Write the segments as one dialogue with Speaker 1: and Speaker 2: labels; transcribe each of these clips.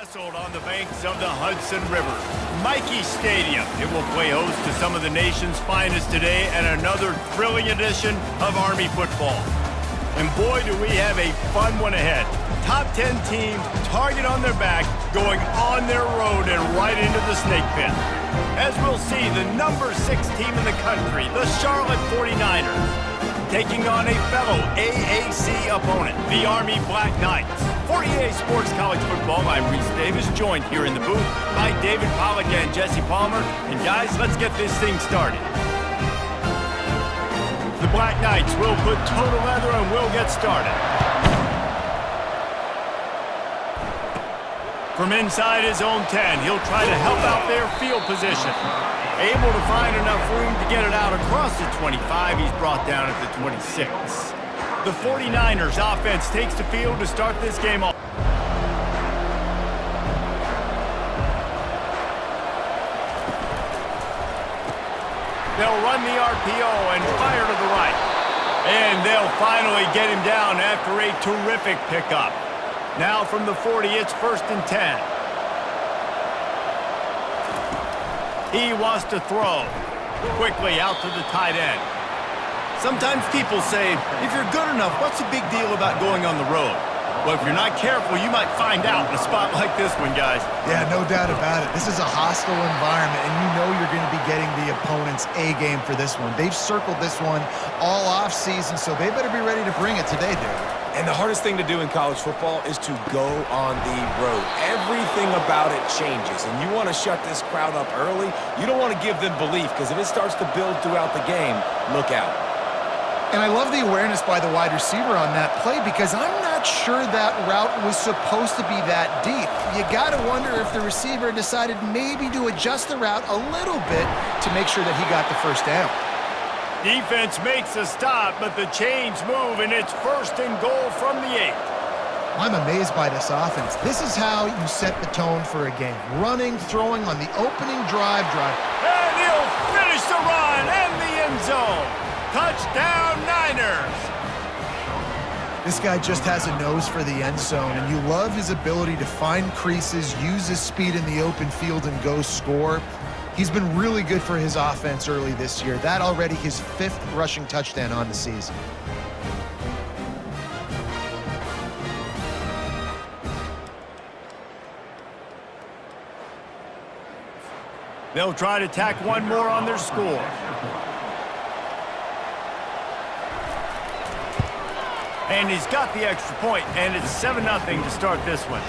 Speaker 1: Nestled on the banks of the Hudson River, Michie Stadium. It will play host to some of the nation's finest today and another thrilling edition of Army football. And boy, do we have a fun one ahead. Top 10 team, target on their back, going on their road and right into the snake pit. As we'll see, the number 6 team in the country, the Charlotte 49ers, taking on a fellow AAC opponent, the Army Black Knights. For EA Sports College Football, I'm Reese Davis, joined here in the booth by David Pollack and Jesse Palmer. And guys, let's get this thing started. The Black Knights will put total leather and we'll get started. From inside his own 10, he'll try to help out their field position. Able to find enough room to get it out across the 25, he's brought down at the 26. The 49ers offense takes the field to start this game off. They'll run the RPO and fire to the right. And they'll finally get him down after a terrific pickup. Now from the 40, it's 1st and 10. He wants to throw. Quickly out to the tight end. Sometimes people say, if you're good enough, what's the big deal about going on the road? Well, if you're not careful, you might find out in a spot like this one, guys.
Speaker 2: Yeah, no doubt about it. This is a hostile environment, and you know you're going to be getting the opponent's A game for this one. They've circled this one all off-season, so they better be ready to bring it today, David.
Speaker 3: And the hardest thing to do in college football is to go on the road. Everything about it changes, and you want to shut this crowd up early. You don't want to give them belief, because if it starts to build throughout the game, look out.
Speaker 2: And I love the awareness by the wide receiver on that play, because I'm not sure that route was supposed to be that deep. You got to wonder if the receiver decided maybe to adjust the route a little bit to make sure that he got the first down.
Speaker 1: Defense makes a stop, but the chains move, and it's 1st and goal from the 8.
Speaker 2: I'm amazed by this offense. This is how you set the tone for a game. Running, throwing on the opening drive.
Speaker 1: And he'll finish the run and the end zone. Touchdown, Niners!
Speaker 2: This guy just has a nose for the end zone, and you love his ability to find creases, use his speed in the open field, and go score. He's been really good for his offense early this year. That already his 5th rushing touchdown on the season.
Speaker 1: They'll try to tack one more on their score. And he's got the extra point, and it's 7-0 to start this one.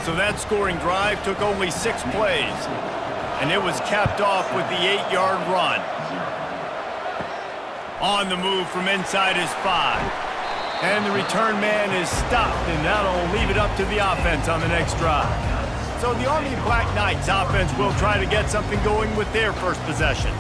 Speaker 1: So that scoring drive took only 6 plays. And it was capped off with the 8-yard run. On the move from inside his 5. And the return man is stopped, and that'll leave it up to the offense on the next drive. So the Army Black Knights offense will try to get something going with their first possession.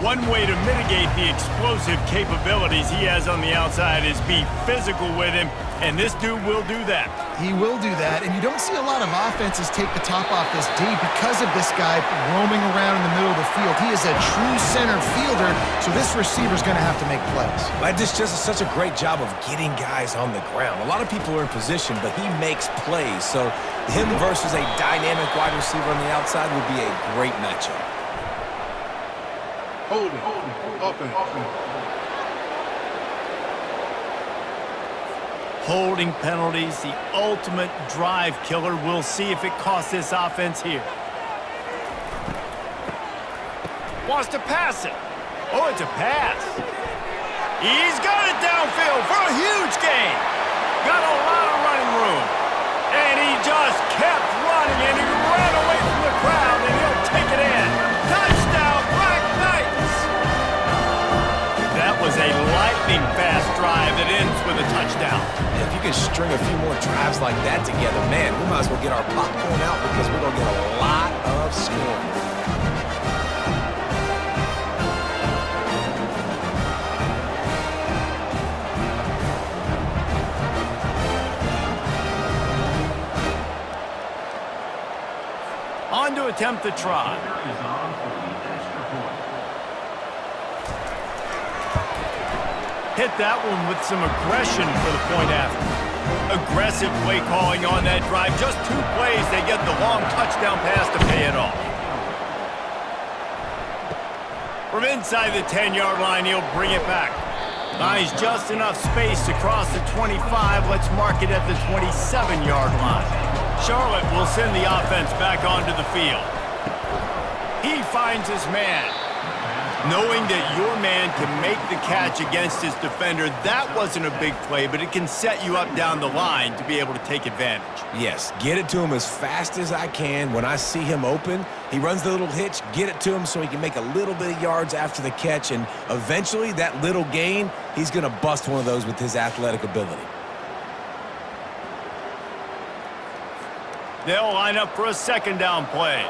Speaker 1: One way to mitigate the explosive capabilities he has on the outside is be physical with him, and this dude will do that.
Speaker 2: He will do that, and you don't see a lot of offenses take the top off this D because of this guy roaming around in the middle of the field. He is a true center fielder, so this receiver's going to have to make plays.
Speaker 3: This just is such a great job of getting guys on the ground. A lot of people are in position, but he makes plays, so him versus a dynamic wide receiver on the outside would be a great matchup.
Speaker 1: Holding penalties, the ultimate drive killer. We'll see if it costs this offense here. Wants to pass it. Oh, it's a pass. He's got it downfield for a huge gain. Got a lot of running room. And he just kept running, and he ran away from the crowd, and he'll take it in. Touchdown, Black Knights! That was a lightning-fast drive that ends with a touchdown.
Speaker 3: If you can string a few more drives like that together, man, we might as well get our popcorn out because we're going to get a lot of scoring.
Speaker 1: On to attempt the try. Hit that one with some aggression for the point after. Aggressive play calling on that drive. Just 2 plays, they get the long touchdown pass to pay it off. From inside the 10-yard line, he'll bring it back. Finds just enough space to cross the 25. Let's mark it at the 27-yard line. Charlotte will send the offense back onto the field. He finds his man. Knowing that your man can make the catch against his defender, that wasn't a big play, but it can set you up down the line to be able to take advantage.
Speaker 3: Yes, get it to him as fast as I can. When I see him open, he runs the little hitch, get it to him so he can make a little bit of yards after the catch, and eventually that little gain, he's going to bust one of those with his athletic ability.
Speaker 1: They'll line up for a 2nd down play.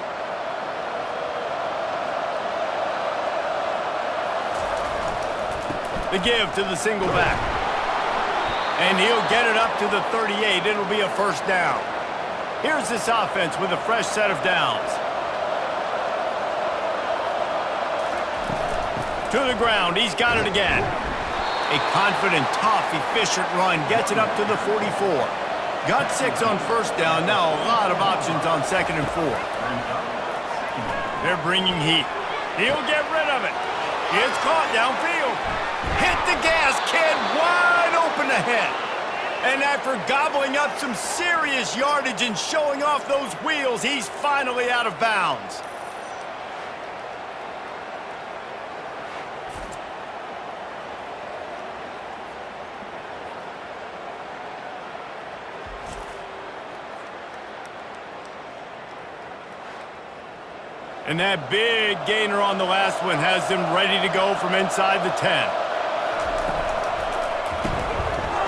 Speaker 1: The give to the single back. And he'll get it up to the 38. It'll be a 1st down. Here's this offense with a fresh set of downs. To the ground. He's got it again. A confident, tough, efficient run. Gets it up to the 44. Got 6 on 1st down. Now a lot of options on 2nd and 4. They're bringing heat. He'll get rid of it. It's caught downfield. Hit the gas, kid. Wide open ahead. And after gobbling up some serious yardage and showing off those wheels, he's finally out of bounds. And that big gainer on the last one has them ready to go from inside the 10.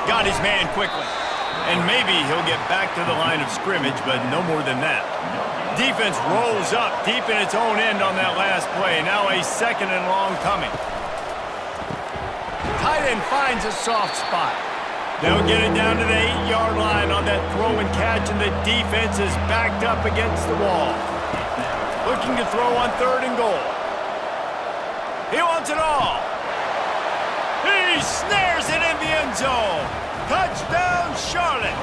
Speaker 1: Got his man quickly. And maybe he'll get back to the line of scrimmage, but no more than that. Defense rolls up deep in its own end on that last play. Now a 2nd and long coming. Tight end finds a soft spot. They'll get it down to the 8-yard line on that throw and catch, and the defense is backed up against the wall. Looking to throw on 3rd and goal. He wants it all. He snares it in the end zone. Touchdown, Charlotte.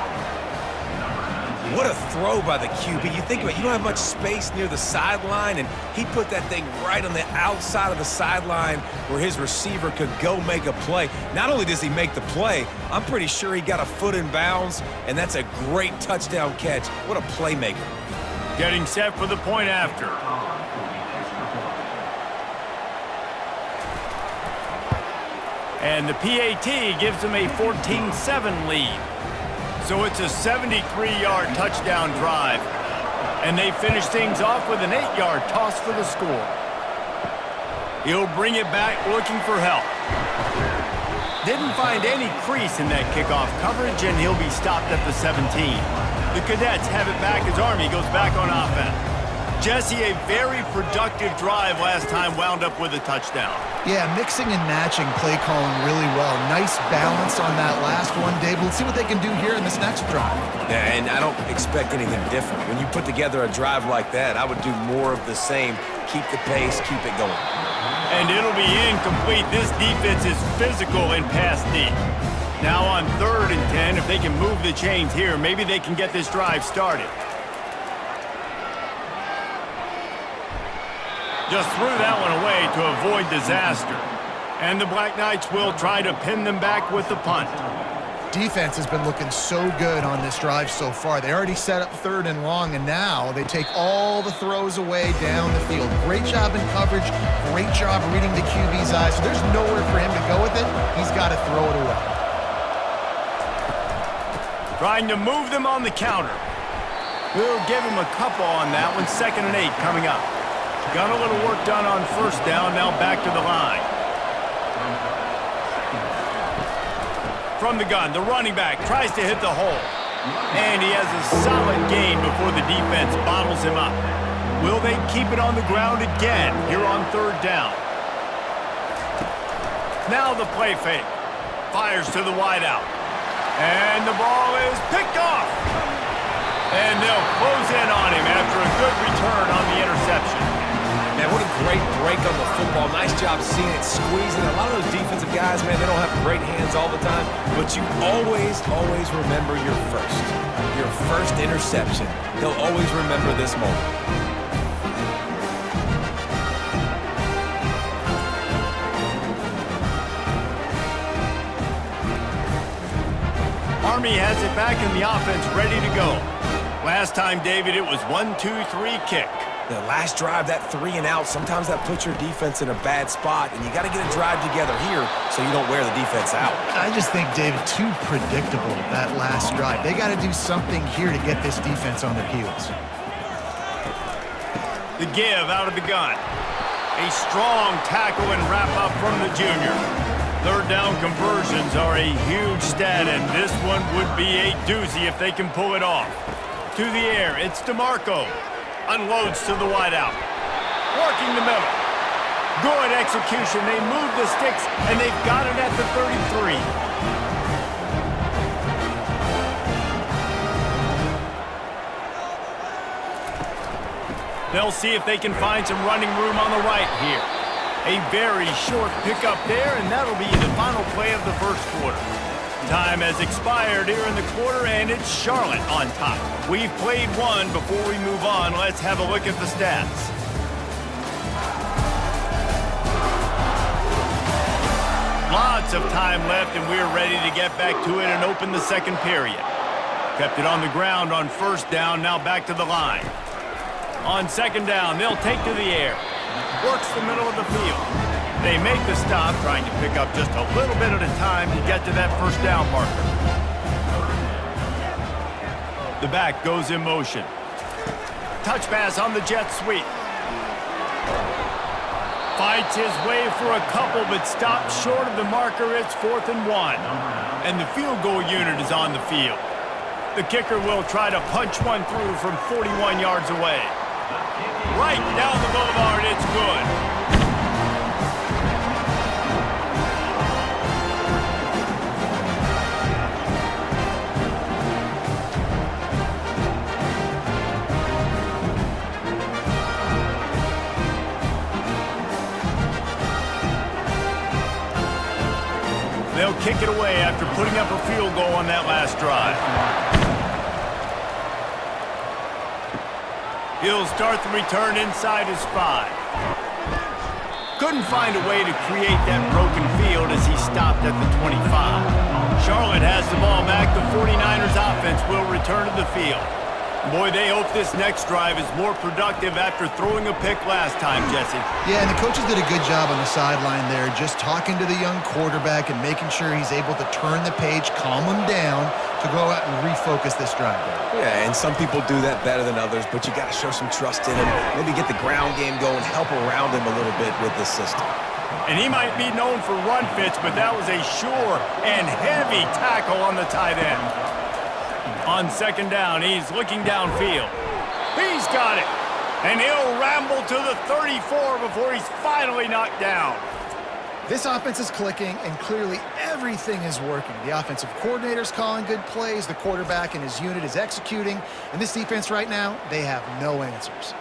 Speaker 3: What a throw by the QB. You think about it, you don't have much space near the sideline, and he put that thing right on the outside of the sideline where his receiver could go make a play. Not only does he make the play, I'm pretty sure he got a foot in bounds, and that's a great touchdown catch. What a playmaker.
Speaker 1: Getting set for the point after. And the PAT gives them a 14-7 lead. So it's a 73-yard touchdown drive. And they finish things off with an 8-yard toss for the score. He'll bring it back looking for help. Didn't find any crease in that kickoff coverage, and he'll be stopped at the 17. The Cadets have it back as Army goes back on offense. Jesse, a very productive drive last time wound up with a touchdown.
Speaker 2: Yeah, mixing and matching play calling really well. Nice balance on that last one, Dave. Let's see what they can do here in this next drive.
Speaker 3: Yeah, and I don't expect anything different. When you put together a drive like that, I would do more of the same. Keep the pace, keep it going.
Speaker 1: And it'll be incomplete. This defense is physical and pass deep. Now on 3rd and 10, if they can move the chains here, maybe they can get this drive started. Just threw that one away to avoid disaster. And the Black Knights will try to pin them back with the punt.
Speaker 2: Defense has been looking so good on this drive so far. They already set up 3rd and long, and now they take all the throws away down the field. Great job in coverage, great job reading the QB's eyes. So there's nowhere for him to go with it. He's got to throw it away.
Speaker 1: Trying to move them on the counter. We'll give him a couple on that one. 2nd and 8 coming up. Got a little work done on 1st down, now back to the line. From the gun, the running back tries to hit the hole. And he has a solid gain before the defense bottles him up. Will they keep it on the ground again here on 3rd down? Now the play fake. Fires to the wideout. And the ball is picked off. And they'll close in on him after a good return on the interception.
Speaker 3: Man, what a great break break on the football. Nice job seeing it, squeezing. A lot of those defensive guys, man, they don't have great hands all the time, but you always remember your first interception. They'll always remember this moment.
Speaker 1: Army has it back in the offense, ready to go. Last time, David, it was 1-2-3 kick.
Speaker 3: The last drive, that 3 and out, sometimes that puts your defense in a bad spot, and you got to get a drive together here so you don't wear the defense out.
Speaker 2: I just think, David, too predictable, that last drive. They got to do something here to get this defense on their heels.
Speaker 1: The give out of the gun. A strong tackle and wrap up from the junior. Third down conversions are a huge stat, and this one would be a doozy if they can pull it off. To the air, it's DeMarco. Unloads to the wideout. Working the middle. Good execution. They move the sticks, and they've got it at the 33. They'll see if they can find some running room on the right here. A very short pickup there, and that'll be the final play of the first quarter. Time has expired here in the quarter, and it's Charlotte on top. We've played one. Before we move on, let's have a look at the stats. Lots of time left, and we're ready to get back to it and open the second period. Kept it on the ground on first down, now back to the line. On second down, they'll take to the air. Works the middle of the field. They make the stop, trying to pick up just a little bit at a time to get to that first down marker. The back goes in motion. Touch pass on the jet sweep. Fights his way for a couple, but stopped short of the marker. It's 4th and 1. And the field goal unit is on the field. The kicker will try to punch one through from 41 yards away. Right down the boulevard, it's good. They'll kick it away after putting up a field goal on that last drive. He'll start the return inside his 5. Couldn't find a way to create that broken field as he stopped at the 25. Charlotte has the ball back. The 49ers offense will return to the field. Boy, they hope this next drive is more productive after throwing a pick last time, Jesse.
Speaker 2: Yeah, and the coaches did a good job on the sideline there, just talking to the young quarterback and making sure he's able to turn the page, calm him down, to go out and refocus this drive there.
Speaker 3: Yeah, and some people do that better than others, but you got to show some trust in him. Maybe get the ground game going, help around him a little bit with this system.
Speaker 1: And he might be known for run fits, but that was a sure and heavy tackle on the tight end. On second down, he's looking downfield. He's got it. And he'll ramble to the 34 before he's finally knocked down.
Speaker 2: This offense is clicking, and clearly everything is working. The offensive coordinator's calling good plays, the quarterback and his unit is executing, and this defense right now, they have no answers.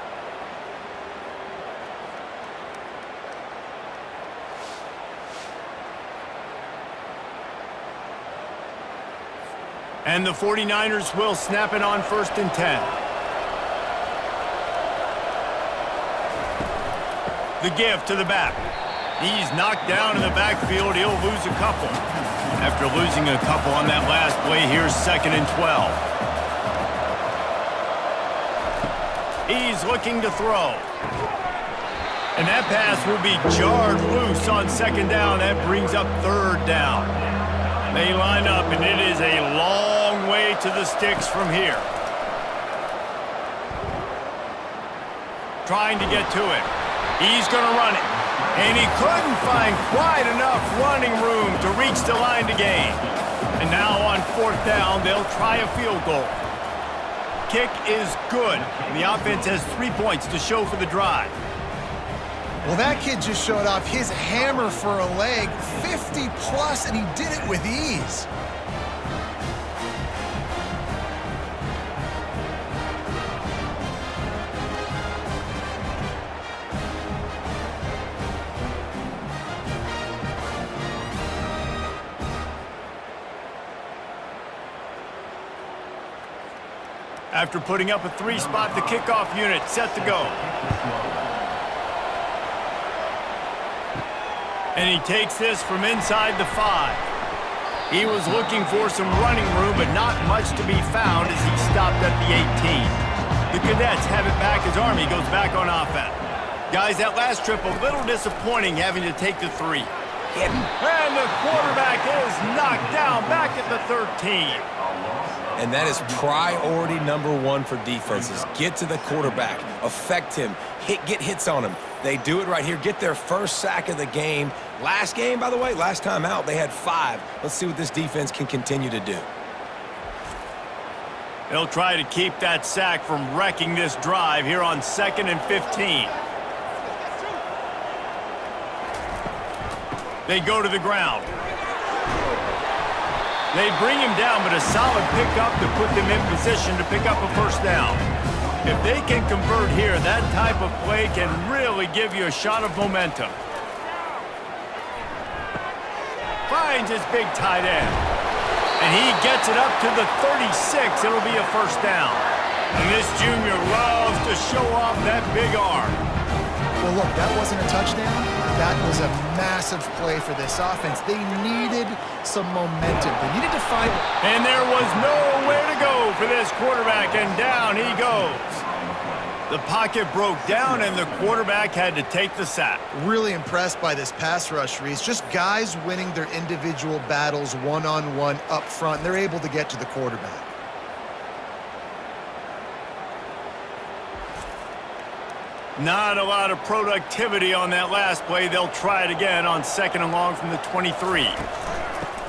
Speaker 1: And the 49ers will snap it on 1st and 10. The give to the back. He's knocked down in the backfield. He'll lose a couple. After losing a couple on that last play, here's 2nd and 12. He's looking to throw. And that pass will be jarred loose on 2nd down. That brings up 3rd down. They line up, and it is a long way to the sticks from here. Trying to get to it. He's going to run it. And he couldn't find quite enough running room to reach the line to gain. And now on 4th down, they'll try a field goal. Kick is good. And the offense has 3 points to show for the drive.
Speaker 2: Well, that kid just showed off his hammer for a leg, 50+, and he did it with ease.
Speaker 1: After putting up a 3-spot, the kickoff unit set to go. And he takes this from inside the 5. He was looking for some running room, but not much to be found as he stopped at the 18. The Cadets have it back as Army goes back on offense. Guys, that last trip a little disappointing having to take the 3. And the quarterback is knocked down back at the 13.
Speaker 3: And that is priority number 1 for defenses. Get to the quarterback, affect him, get hits on him. They do it right here, get their first sack of the game. Last game, by the way, last time out, they had 5. Let's see what this defense can continue to do.
Speaker 1: They'll try to keep that sack from wrecking this drive here on 2nd and 15. They go to the ground. They bring him down, but a solid pickup to put them in position to pick up a first down. If they can convert here, that type of play can really give you a shot of momentum. Finds his big tight end. And he gets it up to the 36. It'll be a first down. And this junior loves to show off that big arm.
Speaker 2: Well, look, that wasn't a touchdown. That was a massive play for this offense. They needed some momentum. They needed to find...
Speaker 1: And there was nowhere to go for this quarterback, and down he goes. The pocket broke down, and the quarterback had to take the sack.
Speaker 2: Really impressed by this pass rush, Reese. Just guys winning their individual battles one-on-one up front. They're able to get to the quarterback.
Speaker 1: Not a lot of productivity on that last play. They'll try it again on 2nd and long from the 23.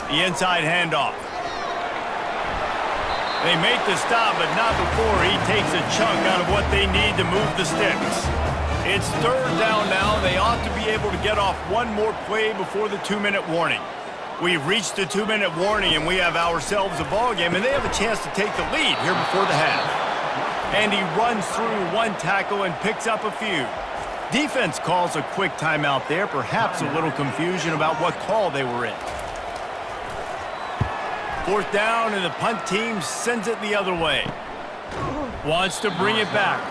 Speaker 1: The inside handoff. They make the stop, but not before he takes a chunk out of what they need to move the sticks. It's 3rd down now. They ought to be able to get off one more play before the 2-minute warning. We've reached the 2-minute warning, and we have ourselves a ball game, and they have a chance to take the lead here before the half. And he runs through one tackle and picks up a few. Defense calls a quick timeout there, perhaps a little confusion about what call they were in. 4th down, and the punt team sends it the other way. Wants to bring it back.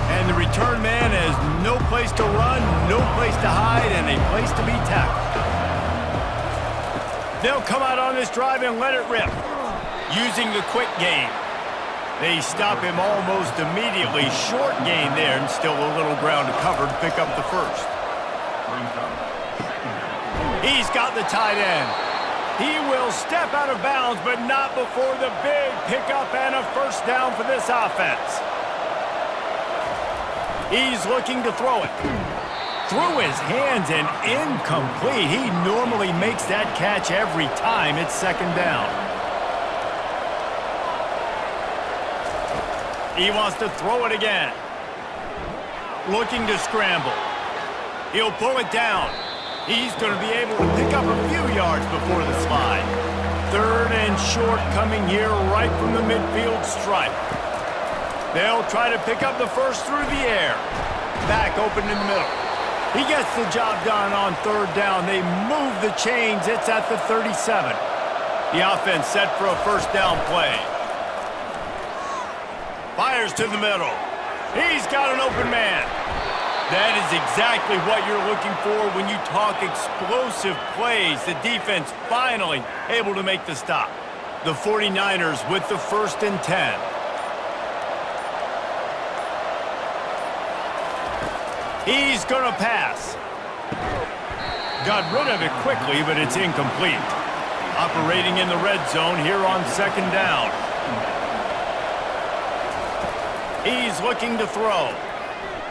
Speaker 1: And the return man has no place to run, no place to hide, and a place to be tackled. They'll come out on this drive and let it rip, using the quick game. They stop him almost immediately. Short gain there, and still a little ground to cover to pick up the first. He's got the tight end. He will step out of bounds, but not before the big pickup and a first down for this offense. He's looking to throw it. Through his hands and incomplete. He normally makes that catch every time it's 2nd down. He wants to throw it again. Looking to scramble. He'll pull it down. He's going to be able to pick up a few yards before the slide. 3rd and short coming here right from the midfield stripe. They'll try to pick up the first through the air. Back open in the middle. He gets the job done on 3rd down. They move the chains. It's at the 37. The offense set for a first down play. Fires to the middle. He's got an open man. That is exactly what you're looking for when you talk explosive plays. The defense finally able to make the stop. The 49ers with the 1st and 10. He's going to pass. Got rid of it quickly, but it's incomplete. Operating in the red zone here on 2nd down. He's looking to throw.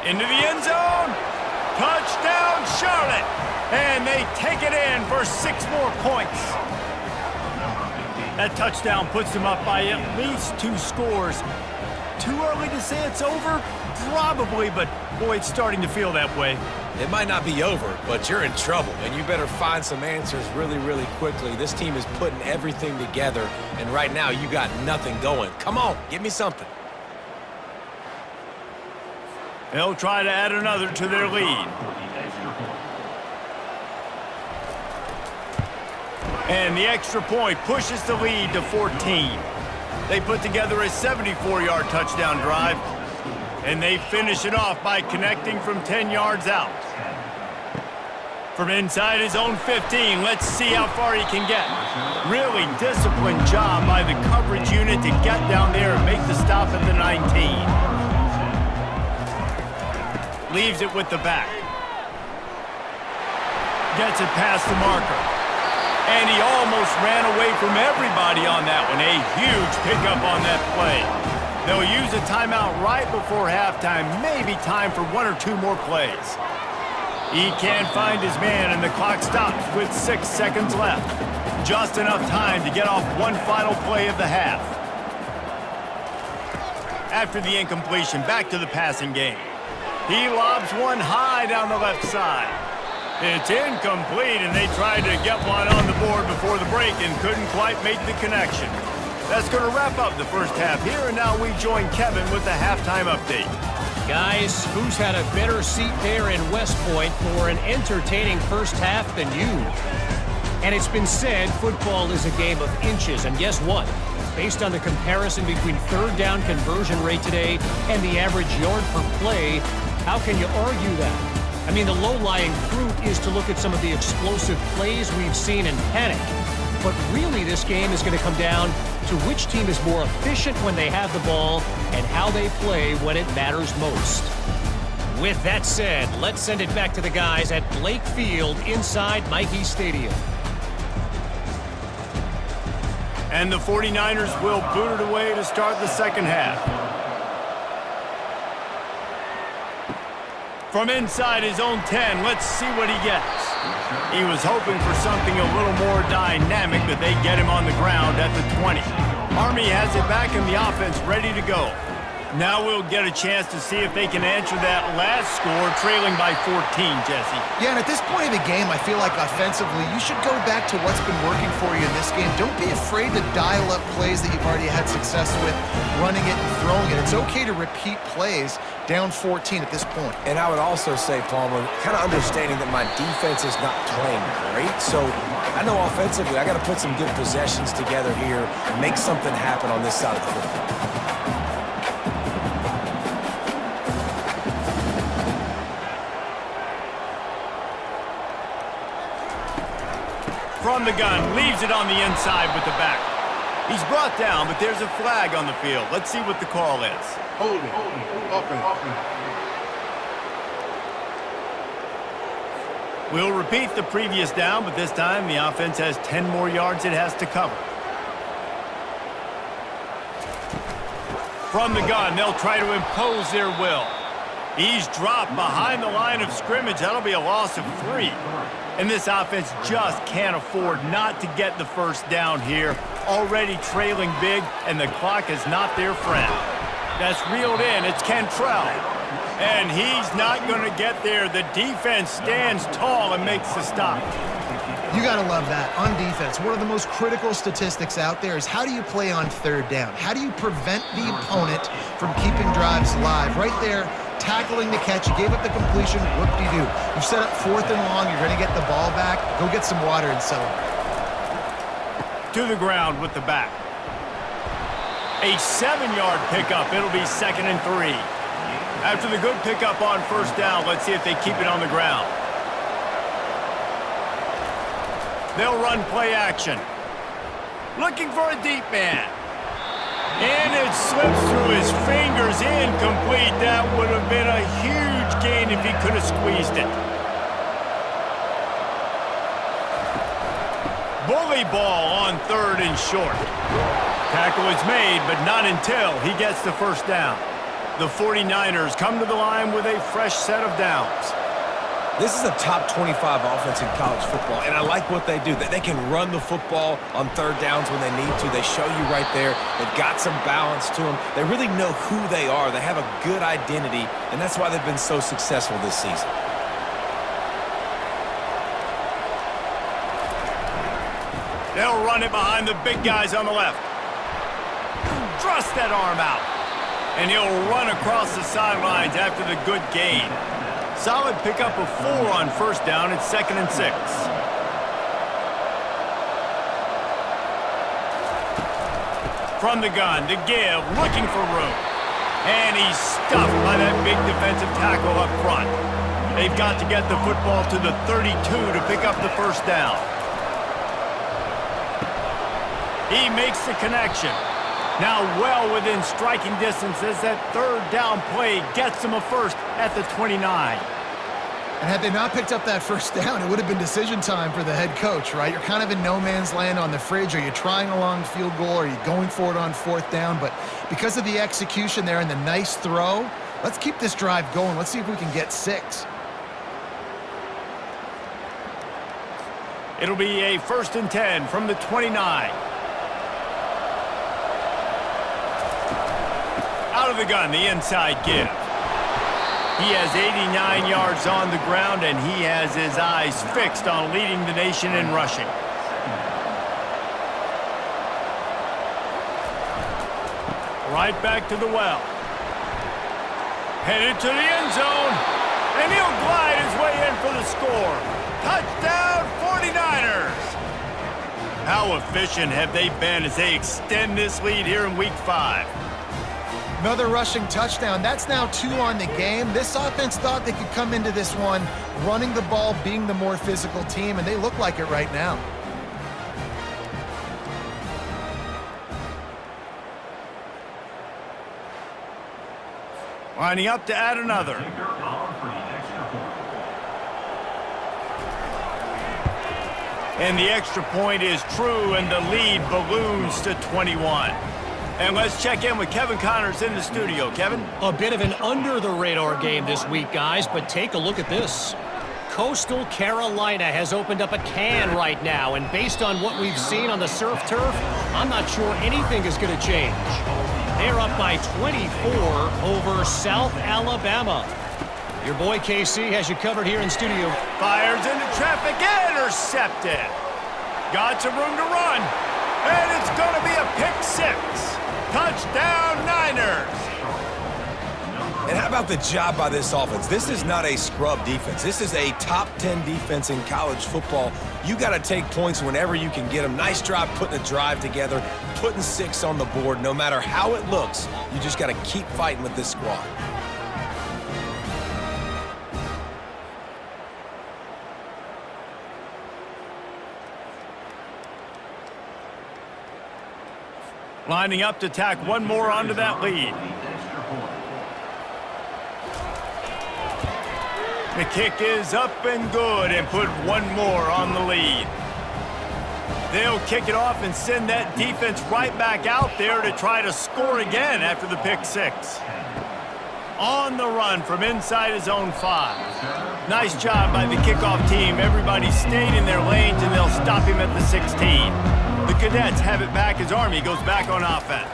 Speaker 1: Into the end zone. Touchdown, Charlotte. And they take it in for 6 more points. That touchdown puts them up by at least 2 scores. Too early to say it's over? Probably, but boy, it's starting to feel that way.
Speaker 3: It might not be over, but you're in trouble, and you better find some answers really, really quickly. This team is putting everything together, and right now you got nothing going. Come on, give me something.
Speaker 1: They'll try to add another to their lead. And the extra point pushes the lead to 14. They put together a 74-yard touchdown drive, and they finish it off by connecting from 10 yards out. From inside his own 15, let's see how far he can get. Really disciplined job by the coverage unit to get down there and make the stop at the 19. Leaves it with the back. Gets it past the marker. And he almost ran away from everybody on that one. A huge pickup on that play. They'll use a timeout right before halftime. Maybe time for 1 or 2 more plays. He can't find his man, and the clock stops with 6 seconds left. Just enough time to get off one final play of the half. After the incompletion, back to the passing game. He lobs one high down the left side. It's incomplete, and they tried to get one on the board before the break and couldn't quite make the connection. That's going to wrap up the first half here, and now we join Kevin with the halftime update.
Speaker 4: Guys, who's had a better seat there in West Point for an entertaining first half than you? And it's been said football is a game of inches, and guess what? Based on the comparison between third down conversion rate today and the average yard per play, how can you argue that? I mean, the low-lying fruit is to look at some of the explosive plays we've seen in panic. But really, this game is going to come down to which team is more efficient when they have the ball and how they play when it matters most. With that said, let's send it back to the guys at Blake Field inside Michie Stadium.
Speaker 1: And the 49ers will boot it away to start the second half. From inside his own 10, let's see what he gets. He was hoping for something a little more dynamic, but they get him on the ground at the 20. Army has it back in the offense ready to go. Now we'll get a chance to see if they can answer that last score, trailing by 14, Jesse.
Speaker 2: Yeah, and at this point in the game, I feel like offensively, you should go back to what's been working for you in this game. Don't be afraid to dial up plays that you've already had success with, running it and throwing it. It's okay to repeat plays down 14 at this point.
Speaker 3: And I would also say, Palmer, kind of understanding that my defense is not playing great, so I know offensively I got to put some good possessions together here and make something happen on this side of the football.
Speaker 1: From the gun, leaves it on the inside with the back. He's brought down, but there's a flag on the field. Let's see what the call is.
Speaker 5: Holding. Offense.
Speaker 1: We'll repeat the previous down, but this time the offense has 10 more yards it has to cover. From the gun, they'll try to impose their will. He's dropped behind the line of scrimmage. That'll be a loss of 3. And this offense just can't afford not to get the first down here. Already trailing big, and the clock is not their friend. That's reeled in. It's Cantrell. And he's not going to get there. The defense stands tall and makes the stop.
Speaker 2: You got to love that. On defense, one of the most critical statistics out there is how do you play on third down? How do you prevent the opponent from keeping drives alive? Right there, tackling the catch. You gave up the completion. Whoop-de-doo. You've set up 4th and long. You're going to get the ball back. Go get some water and celebrate.
Speaker 1: To the ground with the back. A 7-yard pickup. It'll be 2nd and 3. After the good pickup on first down, let's see if they keep it on the ground. They'll run play action. Looking for a deep man. And it slips through his fingers, incomplete. That would have been a huge gain if he could have squeezed it. Bully ball on 3rd and short. Tackle is made, but not until he gets the first down. The 49ers come to the line with a fresh set of downs.
Speaker 3: This is a top 25 offense in college football, and I like what they do. They can run the football on 3rd downs when they need to. They show you right there. They've got some balance to them. They really know who they are. They have a good identity, and that's why they've been so successful this season.
Speaker 1: They'll run it behind the big guys on the left. Thrust that arm out. And he'll run across the sidelines after the good gain. Solid pickup of 4 on first down. It's 2nd and 6. From the gun to give, looking for room. And he's stuffed by that big defensive tackle up front. They've got to get the football to the 32 to pick up the first down. He makes the connection. Now well within striking distance as that third down play gets him a first at the 29.
Speaker 2: And had they not picked up that first down, it would have been decision time for the head coach, right? You're kind of in no man's land on the fridge. Are you trying a long field goal? Are you going for it on fourth down? But because of the execution there and the nice throw, let's keep this drive going. Let's see if we can get 6.
Speaker 1: It'll be a 1st and 10 from the 29. Out of the gun, the inside give. He has 89 yards on the ground, and he has his eyes fixed on leading the nation in rushing. Right back to the well. Headed to the end zone, and he'll glide his way in for the score. Touchdown, 49ers! How efficient have they been as they extend this lead here in Week 5?
Speaker 2: Another rushing touchdown. That's now 2 on the game. This offense thought they could come into this one running the ball, being the more physical team, and they look like it right now.
Speaker 1: Lining up to add another. And the extra point is true, and the lead balloons to 21. And let's check in with Kevin Connors in the studio. Kevin?
Speaker 4: A bit of an under-the-radar game this week, guys, but take a look at this. Coastal Carolina has opened up a can right now, and based on what we've seen on the surf turf, I'm not sure anything is going to change. They're up by 24 over South Alabama. Your boy KC has you covered here in studio.
Speaker 1: Fires into traffic, intercepted. Got some room to run, and it's going to be a pick 6. Touchdown, Niners!
Speaker 3: And how about the job by this offense? This is not a scrub defense. This is a top 10 defense in college football. You got to take points whenever you can get them. Nice job putting a drive together, putting 6 on the board. No matter how it looks, you just got to keep fighting with this squad.
Speaker 1: Lining up to tack one more onto that lead. The kick is up and good and put one more on the lead. They'll kick it off and send that defense right back out there to try to score again after the pick 6. On the run from inside his own 5. Nice job by the kickoff team. Everybody stayed in their lanes, and they'll stop him at the 16. The Cadets have it back as Army goes back on offense.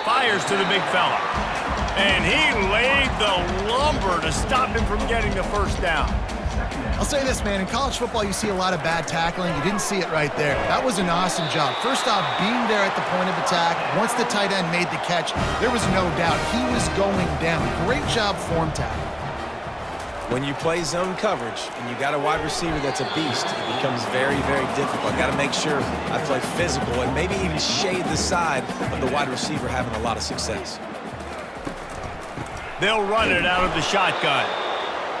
Speaker 1: Fires to the big fella. And he laid the lumber to stop him from getting the first down.
Speaker 2: I'll say this, man. In college football, you see a lot of bad tackling. You didn't see it right there. That was an awesome job. First off, being there at the point of attack. Once the tight end made the catch, there was no doubt he was going down. Great job form tackle.
Speaker 3: When you play zone coverage and you got a wide receiver that's a beast, it becomes very, very difficult. Got to make sure I play physical and maybe even shade the side of the wide receiver having a lot of success.
Speaker 1: They'll run it out of the shotgun.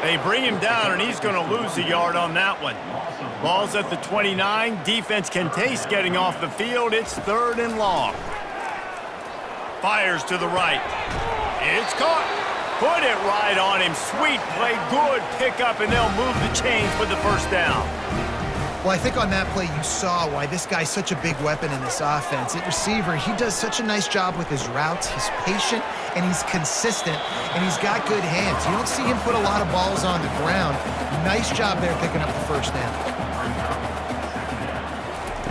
Speaker 1: They bring him down, and he's going to lose a yard on that one. Ball's at the 29. Defense can taste getting off the field. It's 3rd and long. Fires to the right. It's caught. Put it right on him. Sweet play. Good pickup, and they'll move the chains with the first down.
Speaker 2: Well, I think on that play you saw why this guy's such a big weapon in this offense. At receiver, he does such a nice job with his routes. He's patient, and he's consistent, and he's got good hands. You don't see him put a lot of balls on the ground. Nice job there picking up the first down.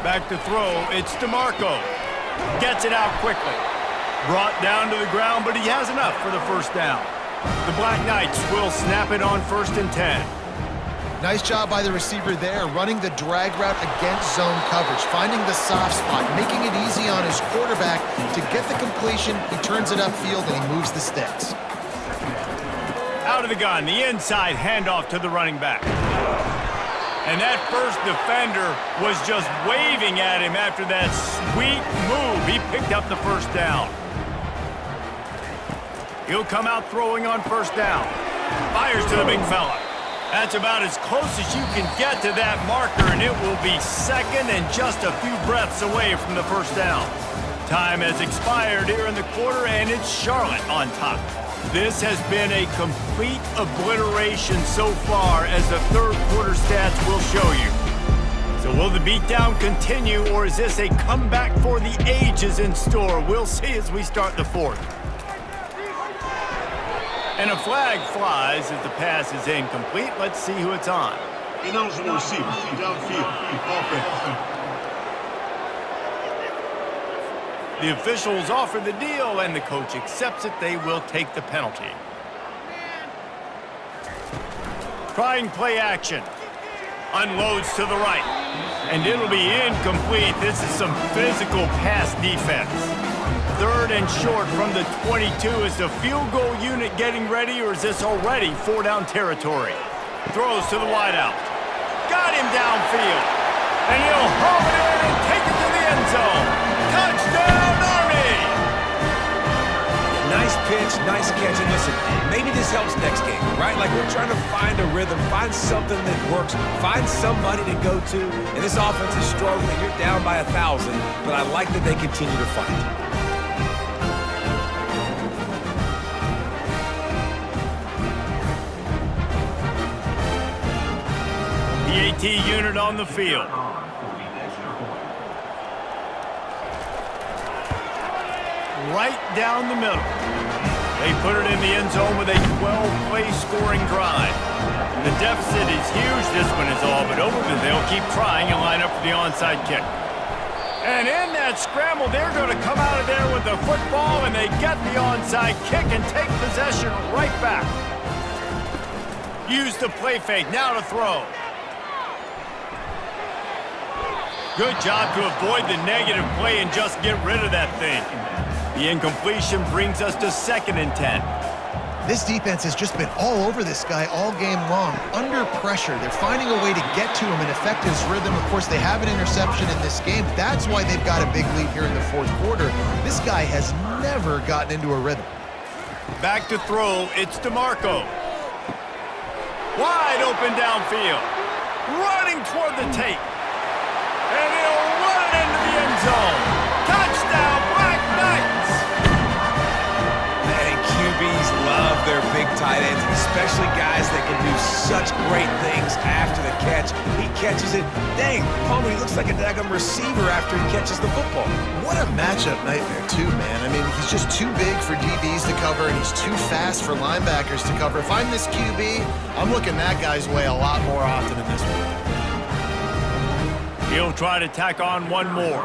Speaker 1: Back to throw. It's DeMarco. Gets it out quickly. Brought down to the ground, but he has enough for the first down. The Black Knights will snap it on 1st and 10.
Speaker 2: Nice job by the receiver there, running the drag route against zone coverage, finding the soft spot, making it easy on his quarterback to get the completion. He turns it upfield, and he moves the sticks.
Speaker 1: Out of the gun, the inside handoff to the running back. And that first defender was just waving at him after that sweet move. He picked up the first down. He'll come out throwing on first down. Fires to the big fella. That's about as close as you can get to that marker, and it will be second and just a few breaths away from the first down. Time has expired here in the quarter, and it's Charlotte on top. This has been a complete obliteration so far, as the third quarter stats will show you. So will the beatdown continue, or is this a comeback for the ages in store? We'll see as we start the fourth. And a flag flies as the pass is incomplete. Let's see who it's on.
Speaker 5: Ineligible receiver, downfield, offense.
Speaker 1: The officials offer the deal, and the coach accepts it. They will take the penalty. Trying play action. Unloads to the right. And it'll be incomplete. This is some physical pass defense. Third and short from the 22. Is the field goal unit getting ready, or is this already four-down territory? Throws to the wideout. Got him downfield. And he'll haul it in and take it to the end zone. Touchdown, Army!
Speaker 3: Nice pitch, nice catch. And listen, maybe this helps next game, right? Like, we're trying to find a rhythm, find something that works, find somebody to go to. And this offense is struggling. You're down by 1,000, but I like that they continue to fight.
Speaker 1: The AT unit on the field. Right down the middle. They put it in the end zone with a 12-play scoring drive. The deficit is huge. This one is all but over, but they'll keep trying and line up for the onside kick. And in that scramble, they're going to come out of there with the football, and they get the onside kick and take possession right back. Use the play fake. Now to throw. Good job to avoid the negative play and just get rid of that thing. The incompletion brings us to 2nd and 10.
Speaker 2: This defense has just been all over this guy all game long. Under pressure, they're finding a way to get to him and affect his rhythm. Of course, they have an interception in this game. That's why they've got a big lead here in the fourth quarter. This guy has never gotten into a rhythm.
Speaker 1: Back to throw, it's DeMarco. Wide open downfield. Running toward the tape. And he'll run it into the end zone. Touchdown, Black Knights!
Speaker 3: And QBs love their big tight ends, especially guys that can do such great things after the catch. He catches it. Dang, Palmer, he looks like a daggum receiver after he catches the football.
Speaker 2: What a matchup nightmare, too, man. I mean, he's just too big for DBs to cover, and he's too fast for linebackers to cover. If I'm this QB, I'm looking that guy's way a lot more often in this one.
Speaker 1: He'll try to tack on one more.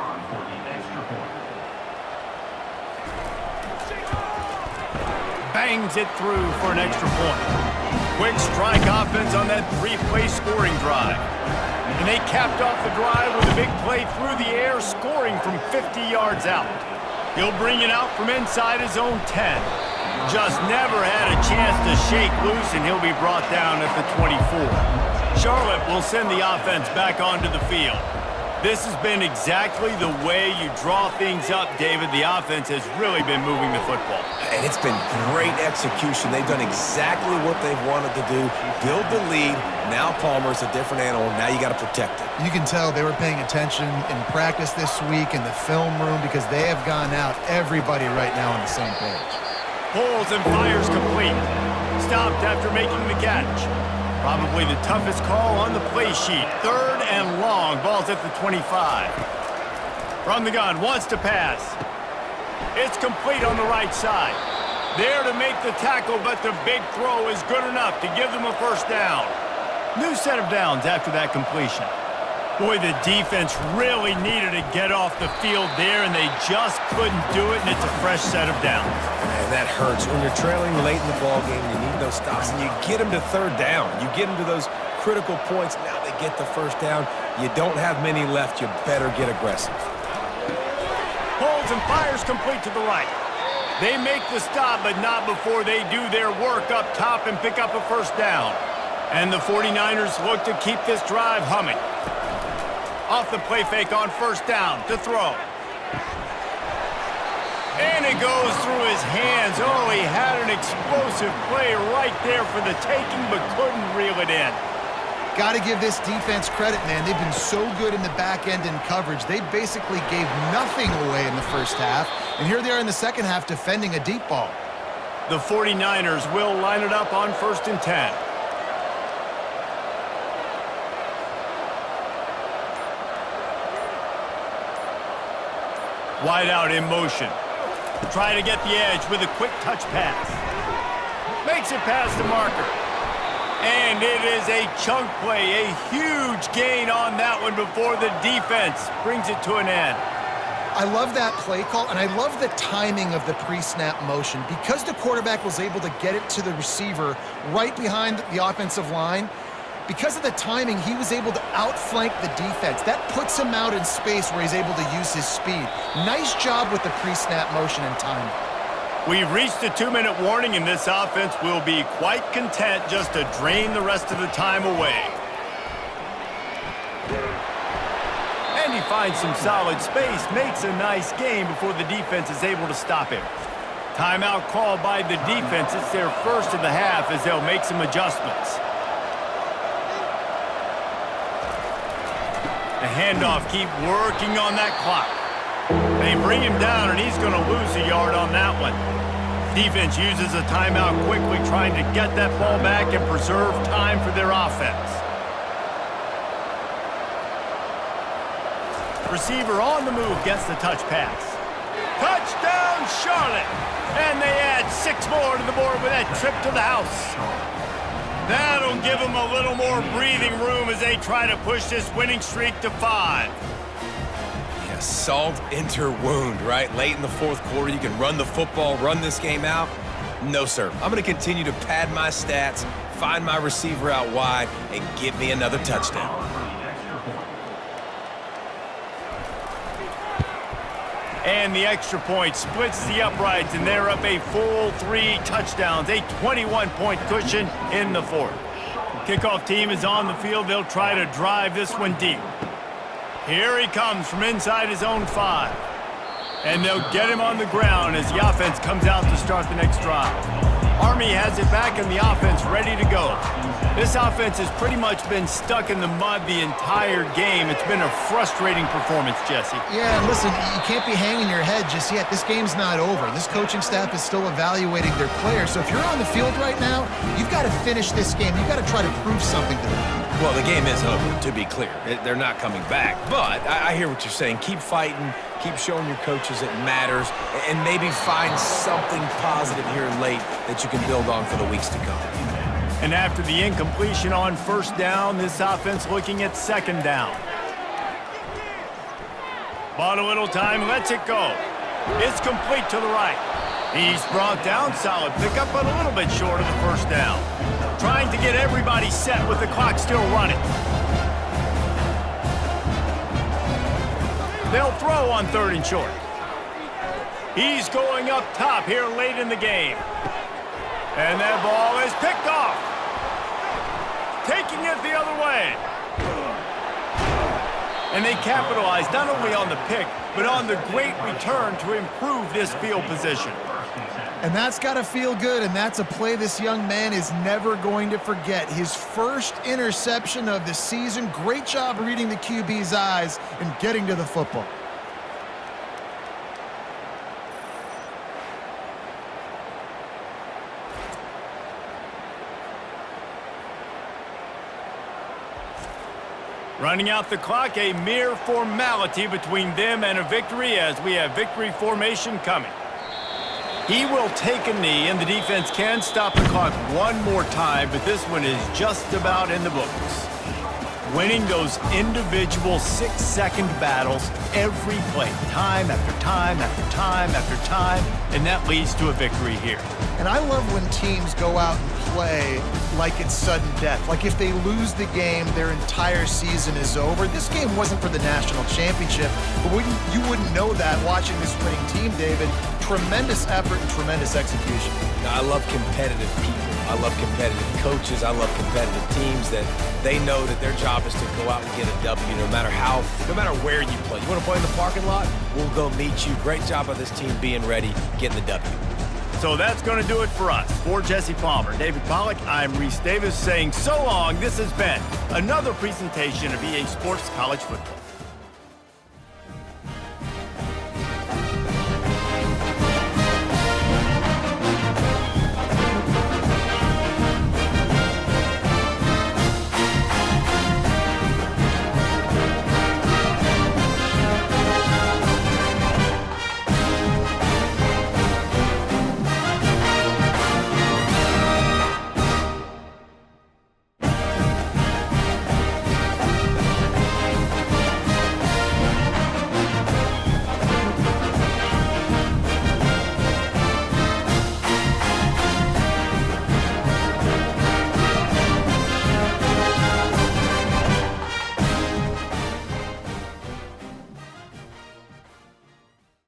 Speaker 1: Bangs it through for an extra point. Quick strike offense on that 3-play scoring drive. And they capped off the drive with a big play through the air, scoring from 50 yards out. He'll bring it out from inside his own 10. Just never had a chance to shake loose, and he'll be brought down at the 24. Charlotte will send the offense back onto the field. This has been exactly the way you draw things up, David. The offense has really been moving the football.
Speaker 3: And it's been great execution. They've done exactly what they've wanted to do. Build the lead. Now Palmer's a different animal. Now you got to protect it.
Speaker 2: You can tell they were paying attention in practice this week in the film room, because they have gone out, everybody right now on the same page.
Speaker 1: Pulls and fires complete. Stopped after making the catch. Probably the toughest call on the play sheet. 3rd and long. Ball's at the 25. From the gun, wants to pass. It's complete on the right side. There to make the tackle, but the big throw is good enough to give them a first down. New set of downs after that completion. Boy, the defense really needed to get off the field there, and they just couldn't do it, and it's a fresh set of downs.
Speaker 3: And that hurts. When you're trailing late in the ballgame, you need those stops, and you get them to 3rd down. You get them to those critical points. Now they get the first down. You don't have many left. You better get aggressive.
Speaker 1: Pulls and fires complete to the right. They make the stop, but not before they do their work up top and pick up a first down. And the 49ers look to keep this drive humming. Off the play fake on first down to throw. And it goes through his hands. Oh, he had an explosive play right there for the taking, but couldn't reel it in.
Speaker 2: Got to give this defense credit, man. They've been so good in the back end in coverage. They basically gave nothing away in the first half, and here they are in the second half defending a deep ball.
Speaker 1: The 49ers will line it up on 1st and 10. Wide out in motion. Try to get the edge with a quick touch pass. Makes it past the marker. And it is a chunk play, a huge gain on that one before the defense brings it to an end.
Speaker 2: I love that play call, and I love the timing of the pre-snap motion. Because the quarterback was able to get it to the receiver right behind the offensive line, because of the timing, he was able to outflank the defense. That puts him out in space where he's able to use his speed. Nice job with the pre-snap motion and timing.
Speaker 1: We've reached the 2-minute warning, and this offense will be quite content just to drain the rest of the time away. And he finds some solid space, makes a nice gain before the defense is able to stop him. Timeout called by the defense. It's their first of the half as they'll make some adjustments. The handoff, keep working on that clock. They bring him down, and he's going to lose a yard on that one. Defense uses a timeout quickly, trying to get that ball back and preserve time for their offense. Receiver on the move gets the touch pass. Touchdown, Charlotte! And they add 6 more to the board with that trip to the house. That'll give them a little more breathing room as they try to push this winning streak to 5.
Speaker 3: Yeah, salt into wound, right? Late in the fourth quarter, you can run the football, run this game out. No, sir. I'm going to continue to pad my stats, find my receiver out wide, and give me another touchdown.
Speaker 1: And the extra point splits the uprights, and they're up a full 3 touchdowns, a 21-point cushion in the fourth. Kickoff team is on the field. They'll try to drive this one deep. Here he comes from inside his own 5. And they'll get him on the ground as the offense comes out to start the next drive. Army has it back and the offense ready to go. This offense has pretty much been stuck in the mud the entire game. It's been a frustrating performance, Jesse.
Speaker 2: Yeah, and listen, you can't be hanging your head just yet. This game's not over. This coaching staff is still evaluating their players. So if you're on the field right now, you've got to finish this game. You've got to try to prove something to them.
Speaker 3: Well, the game is over, to be clear. They're not coming back. But I hear what you're saying. Keep fighting. Keep showing your coaches it matters. And maybe find something positive here late that you can build on for the weeks to come.
Speaker 1: And after the incompletion on first down, this offense looking at second down. Bought a little time, lets it go. It's complete to the right. He's brought down, solid pickup, but a little bit short of the first down. Trying to get everybody set with the clock still running. They'll throw on 3rd and short. He's going up top here late in the game. And that ball is picked off. Taking it the other way. And they capitalize not only on the pick, but on the great return to improve this field position.
Speaker 2: And that's got to feel good, and that's a play this young man is never going to forget. His first interception of the season. Great job reading the QB's eyes and getting to the football.
Speaker 1: Running out the clock, a mere formality between them and a victory as we have victory formation coming. He will take a knee, and the defense can stop the clock one more time, but this one is just about in the books. Winning those individual 6-second battles every play, time after time after time after time, and that leads to a victory here.
Speaker 2: And I love when teams go out and play like it's sudden death. Like if they lose the game, their entire season is over. This game wasn't for the national championship, but you wouldn't know that watching this winning team, David. Tremendous effort and tremendous execution.
Speaker 3: I love competitive people. I love competitive coaches. I love competitive teams that they know that their job is to go out and get a W no matter where you play. You want to play in the parking lot? We'll go meet you. Great job by this team being ready, getting the W.
Speaker 1: So that's going to do it for us. For Jesse Palmer, David Pollack, I'm Reese Davis saying so long. This has been another presentation of EA Sports College Football.